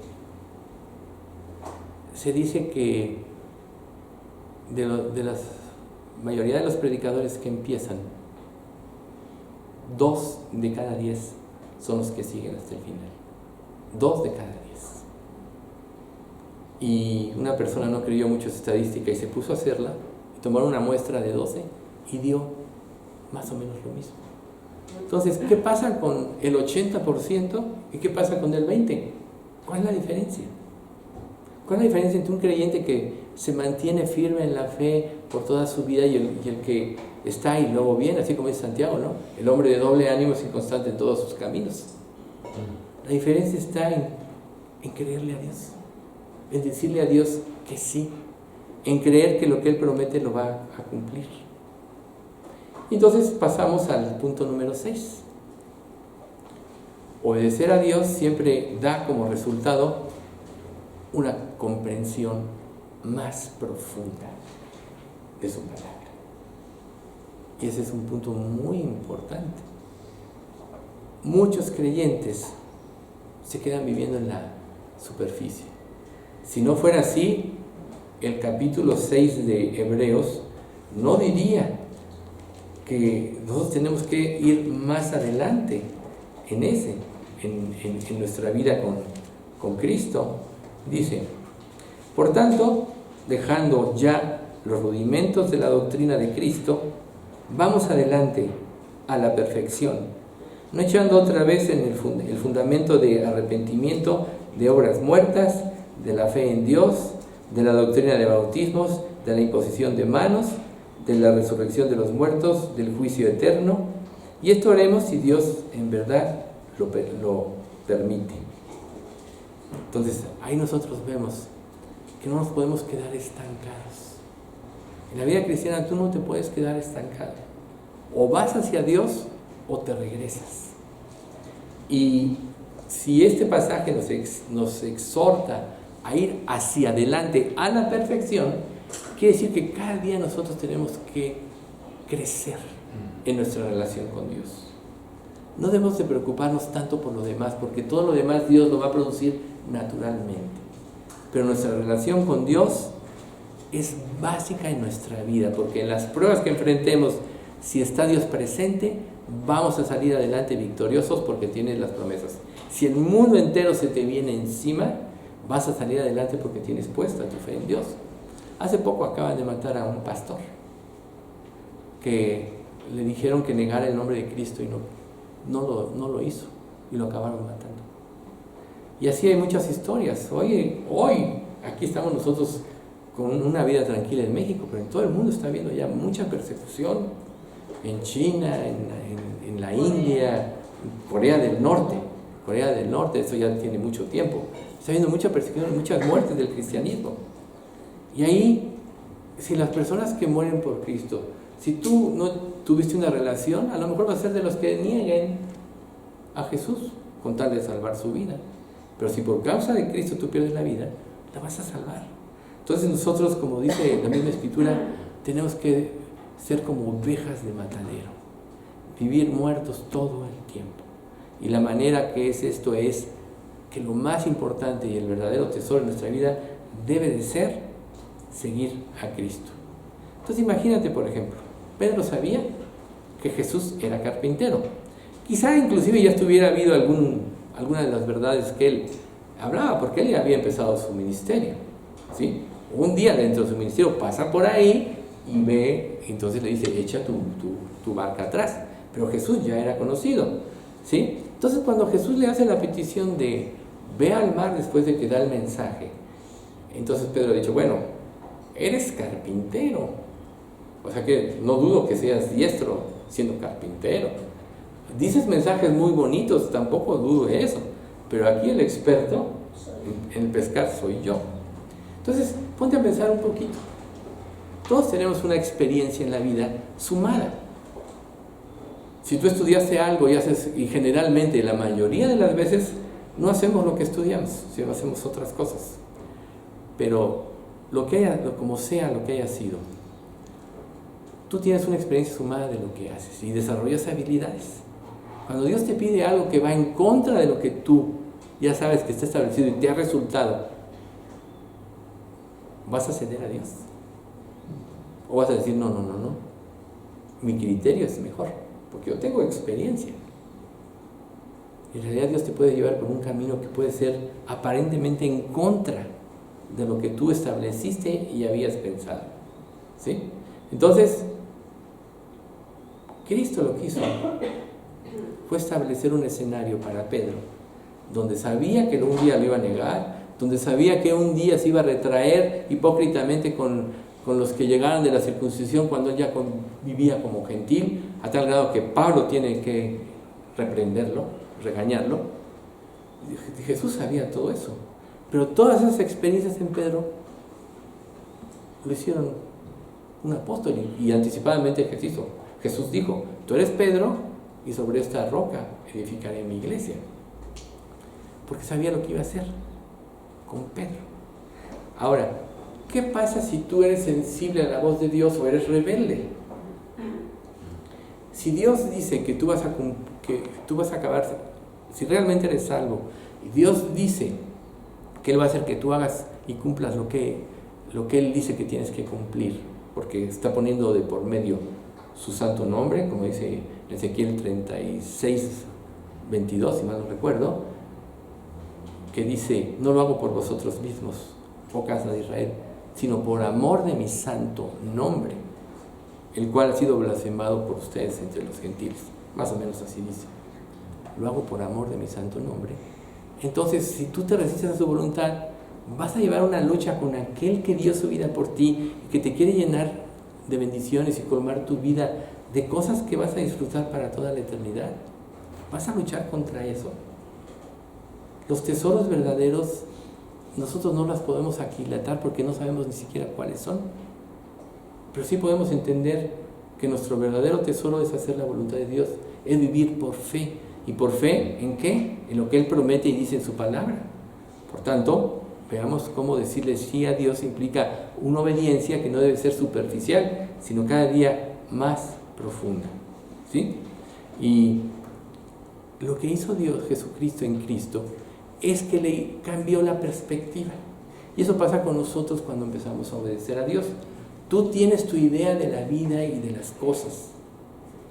se dice que de la mayoría de los predicadores que empiezan, 2 de cada 10 son los que siguen hasta el final. 2 de cada 10. Y una persona no creyó mucho esa estadística y se puso a hacerla, y tomaron una muestra de 12 y dio más o menos lo mismo. Entonces, ¿qué pasa con el 80% y qué pasa con el 20%? ¿Cuál es la diferencia? ¿Cuál es la diferencia entre un creyente que se mantiene firme en la fe por toda su vida y el que está y luego viene, así como dice Santiago, ¿no? El hombre de doble ánimo es inconstante en todos sus caminos. La diferencia está en creerle a Dios, en decirle a Dios que sí, en creer que lo que Él promete lo va a cumplir. Entonces pasamos al punto número 6. Obedecer a Dios siempre da como resultado una comprensión más profunda de su palabra. Y ese es un punto muy importante. Muchos creyentes se quedan viviendo en la superficie. Si no fuera así, el capítulo 6 de Hebreos no diría que nosotros tenemos que ir más adelante en nuestra vida con Cristo. Dice: por tanto, dejando ya los rudimentos de la doctrina de Cristo, vamos adelante a la perfección, no echando otra vez en el fundamento de arrepentimiento de obras muertas, de la fe en Dios, de la doctrina de bautismos, de la imposición de manos, de la resurrección de los muertos, del juicio eterno. Y esto haremos si Dios en verdad lo permite. Entonces, ahí nosotros vemos que no nos podemos quedar estancados. En la vida cristiana tú no te puedes quedar estancado. O vas hacia Dios o te regresas. Y si este pasaje nos exhorta a ir hacia adelante a la perfección, quiere decir que cada día nosotros tenemos que crecer en nuestra relación con Dios. No debemos de preocuparnos tanto por lo demás, porque todo lo demás Dios lo va a producir naturalmente. Pero nuestra relación con Dios es básica en nuestra vida, porque en las pruebas que enfrentemos, si está Dios presente, vamos a salir adelante victoriosos porque tienes las promesas. Si el mundo entero se te viene encima, vas a salir adelante porque tienes puesta tu fe en Dios. Hace poco acaban de matar a un pastor que le dijeron que negara el nombre de Cristo y no lo hizo, y lo acabaron matando. Y así hay muchas historias. Hoy aquí estamos nosotros con una vida tranquila en México, pero en todo el mundo está habiendo ya mucha persecución, en China, en la India, en Corea del Norte, eso ya tiene mucho tiempo, está habiendo mucha persecución, muchas muertes del cristianismo. Y ahí, si las personas que mueren por Cristo, si tú no tuviste una relación, a lo mejor vas a ser de los que nieguen a Jesús con tal de salvar su vida. Pero si por causa de Cristo tú pierdes la vida, la vas a salvar. Entonces nosotros, como dice la misma Escritura, tenemos que ser como ovejas de matadero, vivir muertos todo el tiempo. Y la manera que es esto es que lo más importante y el verdadero tesoro en nuestra vida debe de ser seguir a Cristo. Entonces imagínate, por ejemplo, Pedro sabía que Jesús era carpintero. Quizá inclusive ya estuviera habido alguna de las verdades que él hablaba, porque él ya había empezado su ministerio, ¿sí? Un día dentro de su ministerio pasa por ahí y ve, entonces le dice, echa tu barca atrás. Pero Jesús ya era conocido, ¿sí? Entonces cuando Jesús le hace la petición de ve al mar después de que da el mensaje, entonces Pedro ha dicho, bueno, eres carpintero, o sea que no dudo que seas diestro siendo carpintero. Dices mensajes muy bonitos, tampoco dudo de eso, pero aquí el experto en pescar soy yo. Entonces, ponte a pensar un poquito. Todos tenemos una experiencia en la vida sumada. Si tú estudiaste algo y generalmente la mayoría de las veces no hacemos lo que estudiamos, sino hacemos otras cosas. Pero como sea lo que haya sido, tú tienes una experiencia sumada de lo que haces y desarrollas habilidades. Cuando Dios te pide algo que va en contra de lo que tú ya sabes que está establecido y te ha resultado, ¿vas a ceder a Dios? ¿O vas a decir, no, mi criterio es mejor, porque yo tengo experiencia? En realidad Dios te puede llevar por un camino que puede ser aparentemente en contra de lo que tú estableciste y habías pensado, ¿sí? Entonces, Cristo lo que hizo fue establecer un escenario para Pedro, donde sabía que un día lo iba a negar, donde sabía que un día se iba a retraer hipócritamente con los que llegaran de la circuncisión cuando él ya vivía como gentil, a tal grado que Pablo tiene que reprenderlo, regañarlo. Jesús sabía todo eso, pero todas esas experiencias en Pedro lo hicieron un apóstol y anticipadamente Jesús dijo, tú eres Pedro y sobre esta roca edificaré mi iglesia, porque sabía lo que iba a hacer con Pedro. Ahora, ¿qué pasa si tú eres sensible a la voz de Dios o eres rebelde? Si Dios dice que tú vas a acabar, si realmente eres salvo, y Dios dice que Él va a hacer que tú hagas y cumplas lo que Él dice que tienes que cumplir, porque está poniendo de por medio su santo nombre, como dice en Ezequiel 36, 22, si mal no recuerdo, que dice, no lo hago por vosotros mismos, oh casa de Israel, sino por amor de mi santo nombre, el cual ha sido blasfemado por ustedes entre los gentiles. Más o menos así dice. Lo hago por amor de mi santo nombre. Entonces, si tú te resistes a su voluntad, vas a llevar una lucha con aquel que dio su vida por ti y que te quiere llenar de bendiciones y colmar tu vida de cosas que vas a disfrutar para toda la eternidad. Vas a luchar contra eso. Los tesoros verdaderos nosotros no los podemos aquilatar porque no sabemos ni siquiera cuáles son, pero sí podemos entender que nuestro verdadero tesoro es hacer la voluntad de Dios, es vivir por fe. ¿Y por fe en qué? En lo que Él promete y dice en su palabra. Por tanto, veamos cómo decirle sí a Dios implica una obediencia que no debe ser superficial, sino cada día más profunda, ¿sí? Y lo que hizo Dios, Jesucristo en Cristo, es que le cambió la perspectiva. Y eso pasa con nosotros cuando empezamos a obedecer a Dios. Tú tienes tu idea de la vida y de las cosas.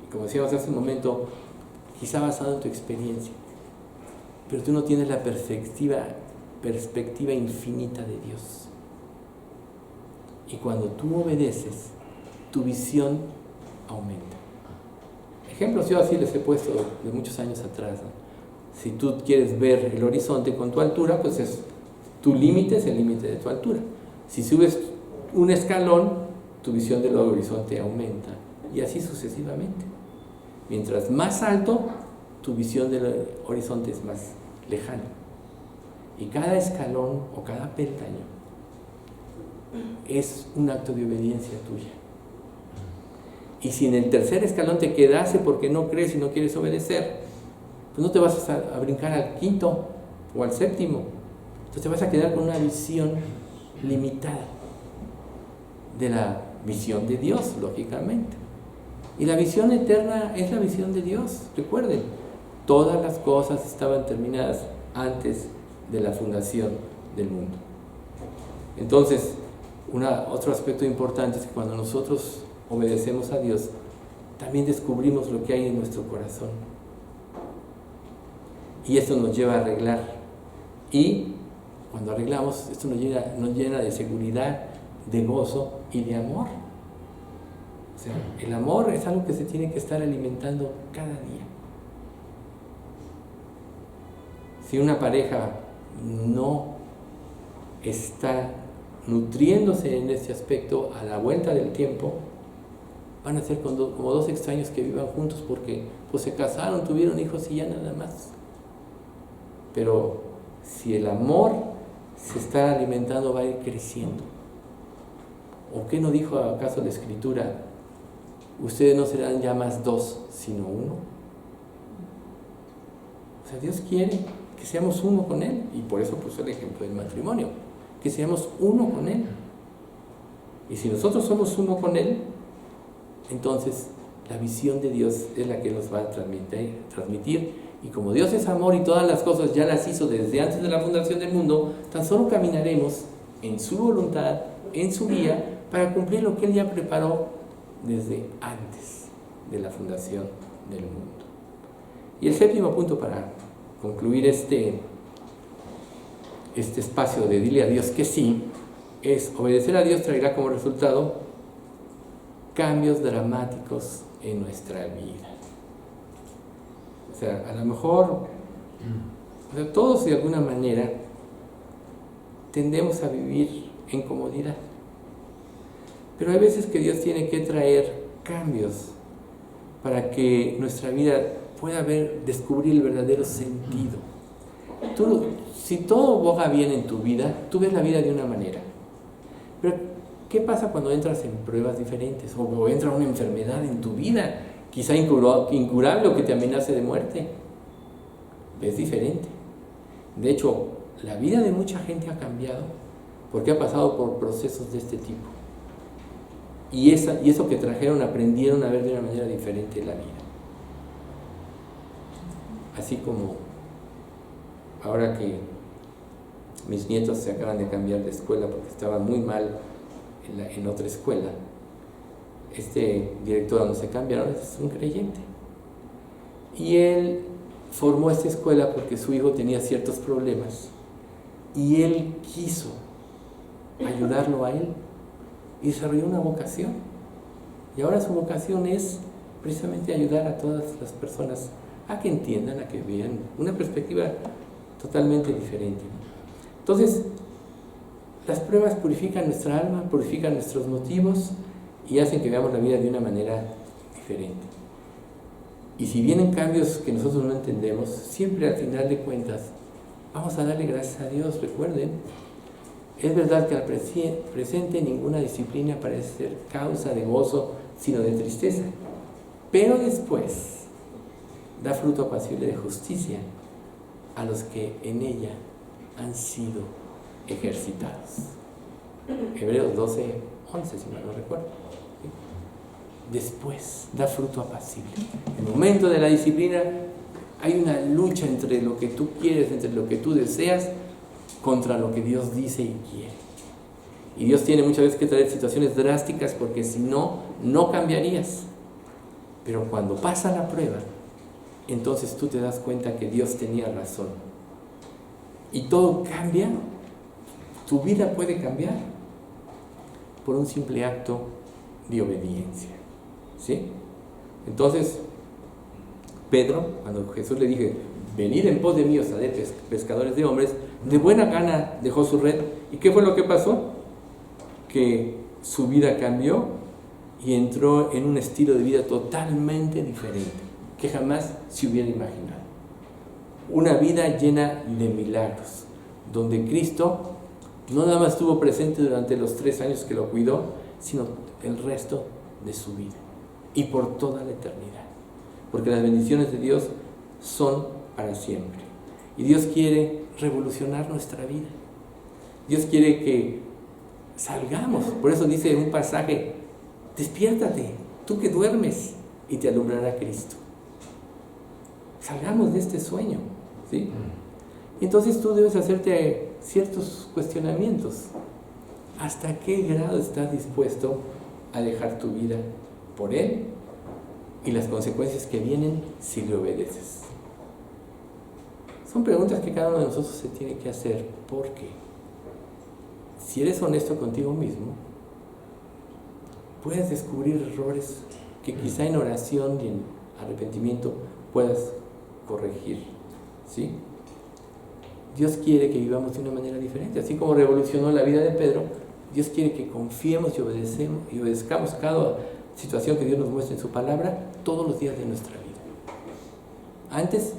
Y como decíamos hace un momento, quizá basado en tu experiencia. Pero tú no tienes la perspectiva infinita de Dios. Y cuando tú obedeces, tu visión aumenta. Ejemplos yo así les he puesto de muchos años atrás, ¿no? Si tú quieres ver el horizonte con tu altura, pues tu límite es el límite de tu altura. Si subes un escalón, tu visión del horizonte aumenta, y así sucesivamente. Mientras más alto, tu visión del horizonte es más lejano. Y cada escalón o cada peldaño es un acto de obediencia tuya. Y si en el tercer escalón te quedase porque no crees y no quieres obedecer, pues no te vas a brincar al quinto o al séptimo. Entonces te vas a quedar con una visión limitada de la visión de Dios, lógicamente. Y la visión eterna es la visión de Dios. Recuerden, todas las cosas estaban terminadas antes de la fundación del mundo. Entonces, otro aspecto importante es que cuando nosotros obedecemos a Dios, también descubrimos lo que hay en nuestro corazón. Y esto nos lleva a arreglar. Y cuando arreglamos, esto nos llena de seguridad, de gozo y de amor. O sea, el amor es algo que se tiene que estar alimentando cada día. Si una pareja no está nutriéndose en este aspecto, a la vuelta del tiempo, van a ser como dos extraños que vivan juntos porque pues se casaron, tuvieron hijos y ya nada más. Pero si el amor se está alimentando, va a ir creciendo. ¿O qué no dijo acaso la Escritura? Ustedes no serán ya más dos, sino uno. O sea, Dios quiere que seamos uno con Él, y por eso puso el ejemplo del matrimonio, que seamos uno con Él. Y si nosotros somos uno con Él, entonces la visión de Dios es la que nos va a transmitir, y como Dios es amor y todas las cosas ya las hizo desde antes de la fundación del mundo, tan solo caminaremos en su voluntad, en su guía, para cumplir lo que Él ya preparó desde antes de la fundación del mundo. Y el séptimo punto para concluir este espacio de dile a Dios que sí, es obedecer a Dios traerá como resultado cambios dramáticos en nuestra vida. O sea, a lo mejor todos de alguna manera tendemos a vivir en comodidad, pero hay veces que Dios tiene que traer cambios para que nuestra vida pueda descubrir el verdadero sentido. Si todo boga bien en tu vida, tú ves la vida de una manera. Pero, ¿qué pasa cuando entras en pruebas diferentes? O entra una enfermedad en tu vida, quizá incurable o que te amenace de muerte. Es diferente. De hecho, la vida de mucha gente ha cambiado porque ha pasado por procesos de este tipo. Y eso que trajeron, aprendieron a ver de una manera diferente la vida. Así como ahora que mis nietos se acaban de cambiar de escuela porque estaban muy mal en otra escuela, este director donde se cambiaron es un creyente. Y él formó esta escuela porque su hijo tenía ciertos problemas y él quiso ayudarlo a él y desarrolló una vocación. Y ahora su vocación es precisamente ayudar a todas las personas a que entiendan, a que vean una perspectiva totalmente diferente. Entonces, las pruebas purifican nuestra alma, purifican nuestros motivos y hacen que veamos la vida de una manera diferente. Y si vienen cambios que nosotros no entendemos, siempre al final de cuentas vamos a darle gracias a Dios. Recuerden, es verdad que al presente ninguna disciplina parece ser causa de gozo, sino de tristeza, pero después da fruto apacible de justicia a los que en ella han sido ejercitados. Hebreos 12:11, si mal no recuerdo. Después da fruto apacible. En el momento de la disciplina hay una lucha entre lo que tú quieres, entre lo que tú deseas, contra lo que Dios dice y quiere. Y Dios tiene muchas veces que traer situaciones drásticas porque si no, no cambiarías. Pero cuando pasa la prueba, entonces tú te das cuenta que Dios tenía razón. Y todo cambia. Tu vida puede cambiar por un simple acto de obediencia. ¿Sí? Entonces, Pedro, cuando Jesús le dije, venid en pos de mí, os haré pescadores de hombres, de buena gana dejó su red. ¿Y qué fue lo que pasó? Que su vida cambió y entró en un estilo de vida totalmente diferente, que jamás se hubiera imaginado. Una vida llena de milagros, donde Cristo no nada más estuvo presente durante los 3 años que lo cuidó, sino el resto de su vida y por toda la eternidad, porque las bendiciones de Dios son para siempre. Y Dios quiere revolucionar nuestra vida. Dios quiere que salgamos. Por eso dice en un pasaje: despiértate, tú que duermes, y te alumbrará Cristo. Salgamos de este sueño, ¿sí? Entonces tú debes hacerte ciertos cuestionamientos. ¿Hasta qué grado estás dispuesto a dejar tu vida por Él y las consecuencias que vienen si le obedeces? Son preguntas que cada uno de nosotros se tiene que hacer, porque si eres honesto contigo mismo, puedes descubrir errores que quizá en oración y en arrepentimiento puedas corregir, ¿sí? Dios quiere que vivamos de una manera diferente. Así como revolucionó la vida de Pedro, Dios quiere que confiemos y obedezcamos cada situación que Dios nos muestra en su palabra todos los días de nuestra vida. Antes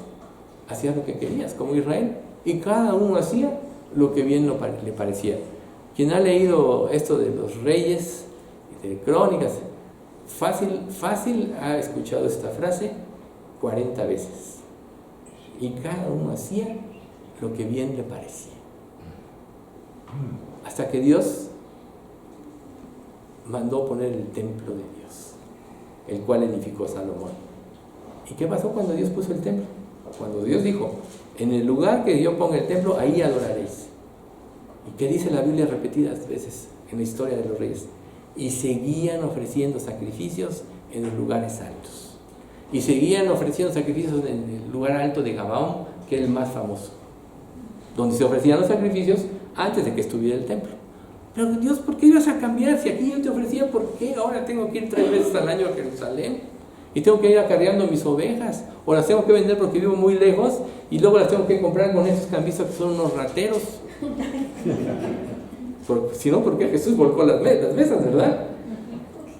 hacías lo que querías, como Israel, y cada uno hacía lo que bien le parecía. Quien ha leído esto de los reyes, de Crónicas, fácil ha escuchado esta frase 40 veces. Y cada uno hacía lo que bien le parecía. Hasta que Dios mandó poner el templo de Dios, el cual edificó Salomón. ¿Y qué pasó cuando Dios puso el templo? Cuando Dios dijo: en el lugar que yo ponga el templo, ahí adoraréis. ¿Y qué dice la Biblia repetidas veces en la historia de los reyes? Y seguían ofreciendo sacrificios en los lugares altos. Y seguían ofreciendo sacrificios en el lugar alto de Gabaón, que es el más famoso, donde se ofrecían los sacrificios antes de que estuviera el templo. Pero Dios, ¿por qué ibas a cambiar? Si aquí yo te ofrecía, ¿por qué ahora tengo que ir 3 veces al año a Jerusalén? Y tengo que ir acarreando mis ovejas, o las tengo que vender porque vivo muy lejos, y luego las tengo que comprar con esos cambistas que son unos rateros. Si no, ¿por qué Jesús volcó las mesas, verdad?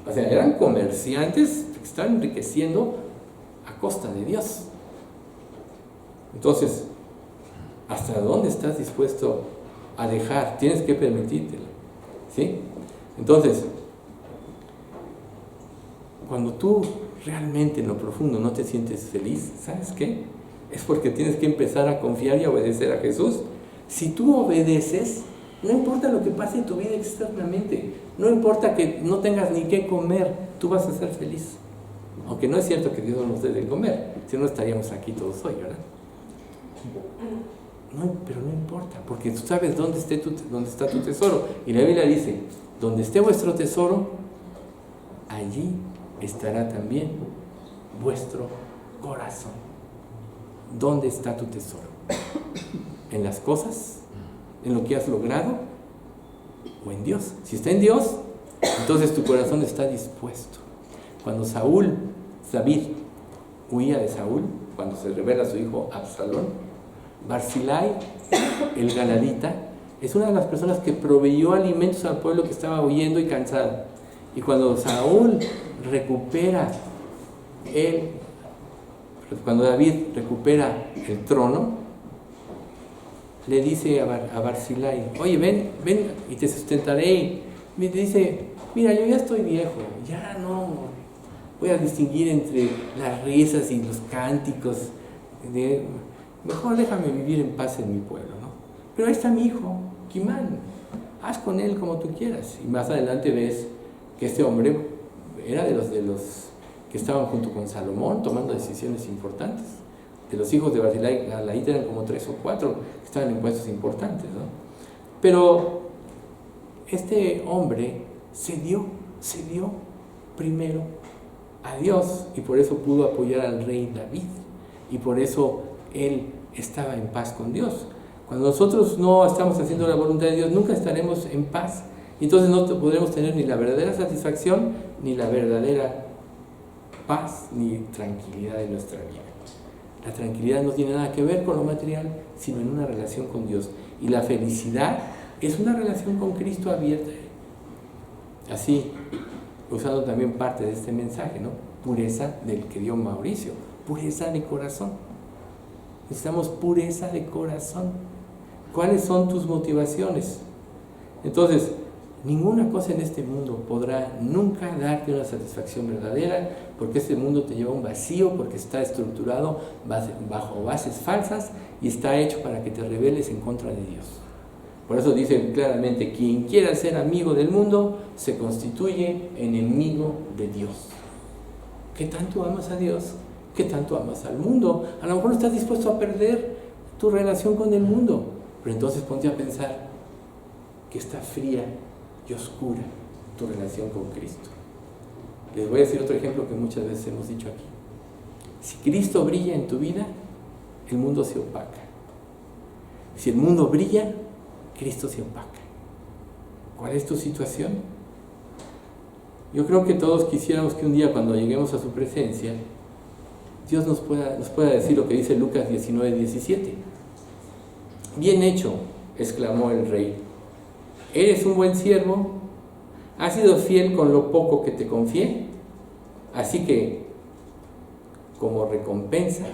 O sea, eran comerciantes que estaban enriqueciendo a costa de Dios. Entonces, ¿hasta dónde estás dispuesto a dejar? Tienes que permitírtelo, ¿sí? Entonces, cuando tú realmente en lo profundo no te sientes feliz, ¿sabes qué? Es porque tienes que empezar a confiar y a obedecer a Jesús. Si tú obedeces, no importa lo que pase en tu vida externamente, no importa que no tengas ni qué comer, tú vas a ser feliz. Aunque no es cierto que Dios nos dé de comer, si no estaríamos aquí todos hoy, ¿verdad? No, pero no importa, porque tú sabes dónde está tu tesoro. Y la Biblia dice: donde esté vuestro tesoro, allí estará también vuestro corazón. ¿Dónde está tu tesoro? ¿En las cosas? ¿En lo que has logrado? ¿O en Dios? Si está en Dios, entonces tu corazón está dispuesto. Cuando David huía de Saúl, cuando se revela a su hijo Absalón, Barzillai, el galadita, es una de las personas que proveyó alimentos al pueblo que estaba huyendo y cansado. Y cuando cuando David recupera el trono, le dice a Barzillai: oye, ven y te sustentaré. Me dice: mira, yo ya estoy viejo, ya no voy a distinguir entre las risas y los cánticos. Mejor déjame vivir en paz en mi pueblo, ¿no? Pero ahí está mi hijo, Kimán, haz con él como tú quieras. Y más adelante ves que este hombre era de los que estaban junto con Salomón tomando decisiones importantes. De los hijos de Barzillai, eran como 3 o 4 que estaban en puestos importantes, ¿no? Pero este hombre se dio primero a Dios, y por eso pudo apoyar al rey David, y por eso él estaba en paz con Dios. Cuando nosotros no estamos haciendo la voluntad de Dios, nunca estaremos en paz, y entonces no podremos tener ni la verdadera satisfacción, ni la verdadera paz, ni tranquilidad en nuestra vida. La tranquilidad no tiene nada que ver con lo material, sino en una relación con Dios. Y la felicidad es una relación con Cristo abierta. Así, usando también parte de este mensaje, ¿no? Pureza del que dio Mauricio, pureza de corazón. Necesitamos pureza de corazón. ¿Cuáles son tus motivaciones? Entonces, ninguna cosa en este mundo podrá nunca darte una satisfacción verdadera, porque este mundo te lleva a un vacío, porque está estructurado bajo bases falsas y está hecho para que te rebeles en contra de Dios. Por eso dice claramente, quien quiera ser amigo del mundo se constituye enemigo de Dios. ¿Qué tanto amas a Dios? ¿Qué tanto amas al mundo? A lo mejor no estás dispuesto a perder tu relación con el mundo, pero entonces ponte a pensar que está fría y oscura tu relación con Cristo. Les voy a decir otro ejemplo que muchas veces hemos dicho aquí. Si Cristo brilla en tu vida, el mundo se opaca. Si el mundo brilla, Cristo se opaca. ¿Cuál es tu situación? Yo creo que todos quisiéramos que un día, cuando lleguemos a su presencia, Dios nos pueda decir lo que dice Lucas 19:17. Bien hecho, exclamó el rey. Eres un buen siervo, has sido fiel con lo poco que te confié, así que, como recompensa,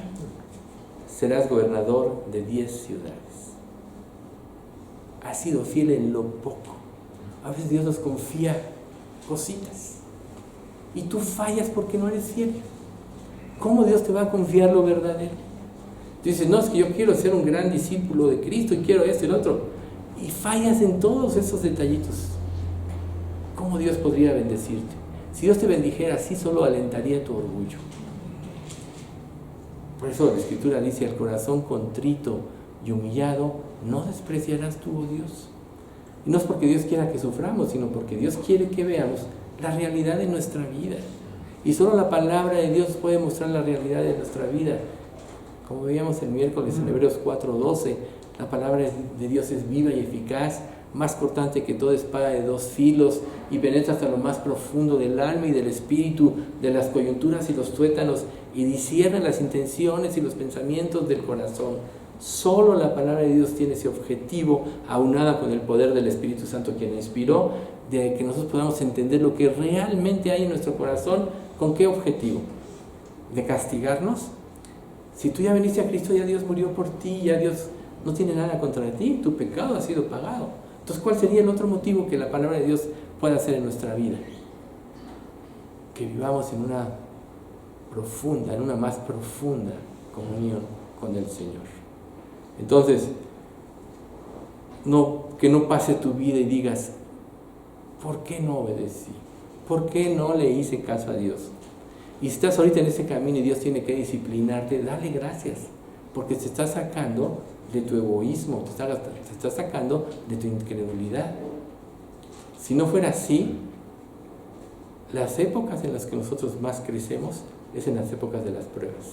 serás gobernador de 10 ciudades. Has sido fiel en lo poco. A veces Dios nos confía cositas y tú fallas porque no eres fiel. ¿Cómo Dios te va a confiar lo verdadero? Dices, no, es que yo quiero ser un gran discípulo de Cristo y quiero esto y lo otro, y fallas en todos esos detallitos. ¿Cómo Dios podría bendecirte? Si Dios te bendijera así, solo alentaría tu orgullo. Por eso la Escritura dice, al corazón contrito y humillado no despreciarás tú, oh Dios. Y no es porque Dios quiera que suframos, sino porque Dios quiere que veamos la realidad de nuestra vida. Y solo la palabra de Dios puede mostrar la realidad de nuestra vida. Como veíamos el miércoles en Hebreos 4:12, la palabra de Dios es viva y eficaz, más cortante que toda espada de 2 filos, y penetra hasta lo más profundo del alma y del espíritu, de las coyunturas y los tuétanos, y discierne las intenciones y los pensamientos del corazón. Solo la palabra de Dios tiene ese objetivo, aunada con el poder del Espíritu Santo, quien inspiró, de que nosotros podamos entender lo que realmente hay en nuestro corazón. ¿Con qué objetivo? ¿De castigarnos? Si tú ya viniste a Cristo, ya Dios murió por ti, ya Dios no tiene nada contra ti, tu pecado ha sido pagado. Entonces, ¿cuál sería el otro motivo que la palabra de Dios pueda hacer en nuestra vida? Que vivamos en una más profunda comunión con el Señor. Entonces, que no pase tu vida y digas, ¿por qué no obedecí? ¿Por qué no le hice caso a Dios? Y si estás ahorita en ese camino y Dios tiene que disciplinarte, dale gracias, porque te está sacando de tu egoísmo, te está sacando de tu incredulidad. Si no fuera así, las épocas en las que nosotros más crecemos es en las épocas de las pruebas,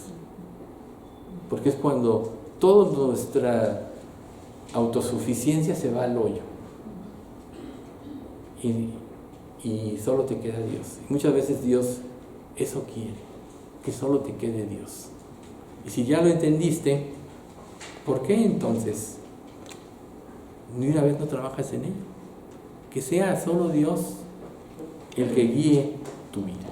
porque es cuando toda nuestra autosuficiencia se va al hoyo y solo te queda Dios. Y muchas veces Dios eso quiere, que solo te quede Dios. Y si ya lo entendiste, ¿por qué entonces ni una vez no trabajas en ello? Que sea solo Dios el que guíe tu vida.